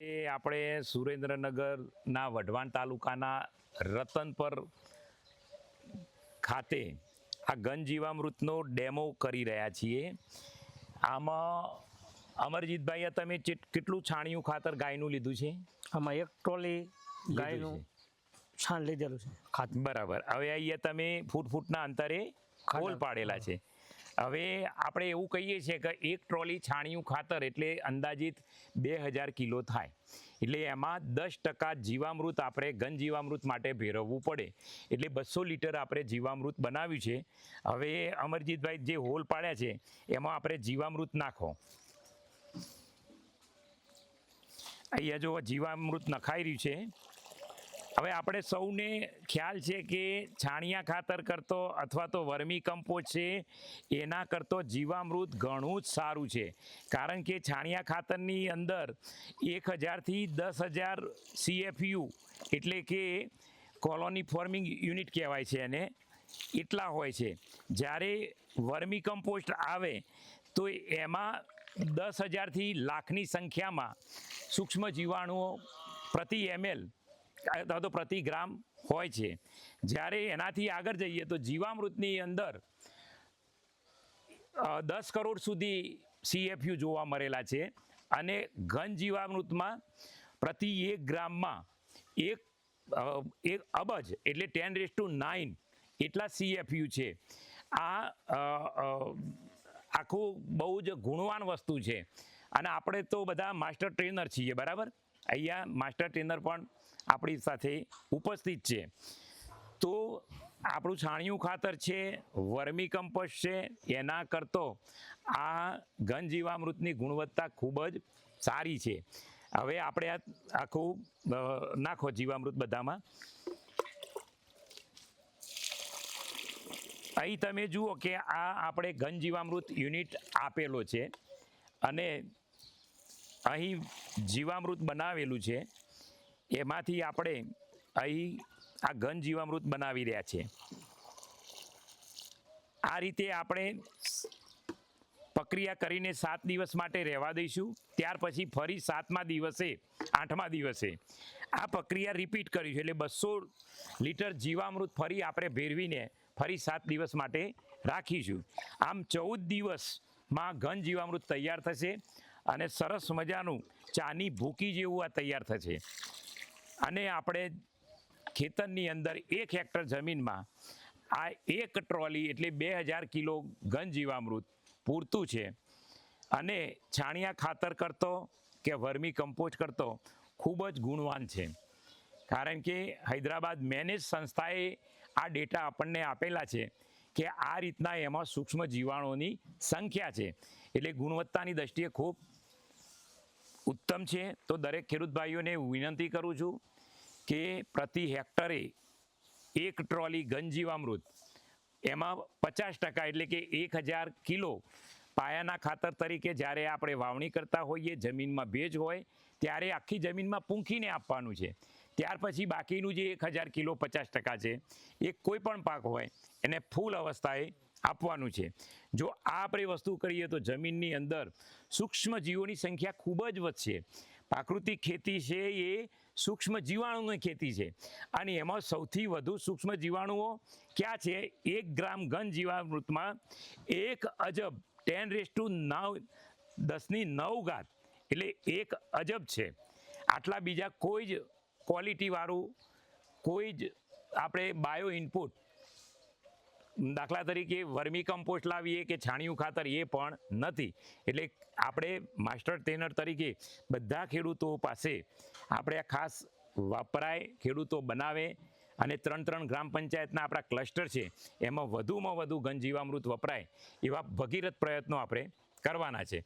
એ આપણે સુરેન્દ્રનગરના વઢવાણ તાલુકાના રતનપર ખાતે આ ઘન જીવામૃતનો ડેમો કરી રહ્યા છીએ. આમાં અમરજીતભાઈ, તમે કેટલું છાણિયું ખાતર ગાયનું લીધું છે? આમાં 1 ટ્રોલી ગાયનું છાણ લીધેલું છે ખાતર. બરાબર. હવે અહીંયા તમે ફૂટના અંતરે હોલ પાડેલા છે. હવે આપણે એવું કહીએ છીએ કે 1 ટ્રોલી છાણિયું ખાતર એટલે અંદાજિત 2000 કિલો થાય. એટલે એમાં 10% જીવામૃત આપણે ઘન જીવામૃત માટે ભેરવવું પડે. એટલે 200 લીટર આપણે જીવામૃત બનાવ્યું છે. હવે અમરજીતભાઈ જે હોલ પાડ્યા છે એમાં આપણે જીવામૃત નાખો. અહીંયા જો જીવામૃત નખાઈ રહ્યું છે. હવે આપણે સૌને ખ્યાલ છે કે છાણિયા ખાતર કરતો અથવા તો વર્મી કમ્પોસ્ટ છે એના કરતો જીવામૃત ઘણું જ સારું છે. કારણ કે છાણિયા ખાતરની અંદર 1000 થી 10000 CFU એટલે કે કોલોની ફોર્મિંગ યુનિટ કહેવાય છે એને, એટલા હોય છે. જ્યારે વર્મી કમ્પોસ્ટ આવે તો એમાં 10000 થી લાખની સંખ્યામાં સૂક્ષ્મ જીવાણુઓ પ્રતિ ml અથવા તો પ્રતિ ગ્રામ હોય છે. જ્યારે એનાથી આગળ જઈએ તો જીવામૃતની અંદર 10 કરોડ સુધી CFU જોવા મળેલા છે અને ઘન જીવામૃતમાં પ્રતિ 1 ગ્રામમાં એક અબજ એટલે 10⁹9 એટલા CFU છે. આ આખું બહુ જ ગુણવાન વસ્તુ છે. અને આપણે તો બધા માસ્ટર ટ્રેનર છીએ, બરાબર? અહીંયા માસ્ટર ટ્રેનર પણ આપણી સાથે ઉપસ્થિત છે. તો આપણું છાણિયું ખાતર છે, વર્મી કમ્પોસ્ટ છે, એના કરતો આ ઘન જીવામૃતની ગુણવત્તા ખૂબ જ સારી છે. હવે આપણે આ આખું નાખો જીવામૃત બધામાં. અહીં તમે જુઓ કે આ આપણે ઘન જીવામૃત યુનિટ આપેલો છે અને અહીં જીવામૃત બનાવેલું છે. એમાંથી આપણે અહીં આ ઘન જીવામૃત બનાવી રહ્યા છે. આ રીતે આપણે પ્રક્રિયા કરીને 7 દિવસ માટે રહેવા દઈશું. ત્યાર પછી ફરી 7મા દિવસે 8મા દિવસે આ પ્રક્રિયા રિપીટ કરીશું. એટલે 200 લીટર જીવામૃત ફરી આપણે ભેરવીને ફરી 7 દિવસ માટે રાખીશું. આમ 14 દિવસમાં ઘન જીવામૃત તૈયાર થશે અને સરસ મજાનું ચાની ભૂકી જેવું આ તૈયાર થશે. અને આપણે ખેતરની અંદર 1 હેક્ટર જમીનમાં આ 1 ટ્રોલી એટલે 2000 કિલો ઘન જીવામૃત પૂરતું છે. અને છાણિયા ખાતર કરતો કે વર્મી કમ્પોસ્ટ કરતો ખૂબ જ ગુણવાન છે. કારણ કે હૈદરાબાદ મેનેજ સંસ્થાએ આ ડેટા આપણને આપેલા છે કે આ રીતના એમાં સૂક્ષ્મ જીવાણુઓની સંખ્યા છે. એટલે ગુણવત્તાની દ્રષ્ટિએ ખૂબ ઉત્તમ છે. તો દરેક ખેડૂત ભાઈઓને વિનંતી કરું છું કે પ્રતિ હેક્ટરે 1 ટ્રોલી ઘન જીવામૃત એમાં 50% એટલે કે 1000 કિલો પાયાના ખાતર તરીકે જ્યારે આપણે વાવણી કરતા હોઈએ, જમીનમાં ભેજ હોય ત્યારે આખી જમીનમાં પૂંખીને આપવાનું છે. ત્યાર પછી બાકીનું જે 1000 કિલો 50% છે એ કોઈ પણ પાક હોય એને ફૂલ અવસ્થાએ આપવાનું છે. જો આ આપણે વસ્તુ કરીએ તો જમીનની અંદર સૂક્ષ્મ જીવોની સંખ્યા ખૂબ જ વધશે. પ્રાકૃતિક ખેતી છે એ સૂક્ષ્મ જીવાણુની ખેતી છે અને એમાં સૌથી વધુ સૂક્ષ્મ જીવાણુઓ ક્યાં છે? 1 ગ્રામ ઘન જીવામૃતમાં 1 અજબ 10⁹9 એટલે 1 અજબ છે. આટલા બીજા કોઈ જ ક્વોલિટીવાળું કોઈ જ આપણે બાયો ઇનપુટ, દાખલા તરીકે વર્મી કમ્પોસ્ટ લાવીએ કે છાણિયું ખાતર, એ પણ નથી. એટલે આપણે માસ્ટર ટ્રેનર તરીકે બધા ખેડૂતો પાસે આપણે આ ખાસ વપરાય, ખેડૂતો બનાવે અને 3 ગ્રામ પંચાયતના આપણા ક્લસ્ટર છે એમાં વધુમાં વધુ ઘન જીવામૃત વપરાય એવા ભગીરથ પ્રયત્નો આપણે કરવાના છે.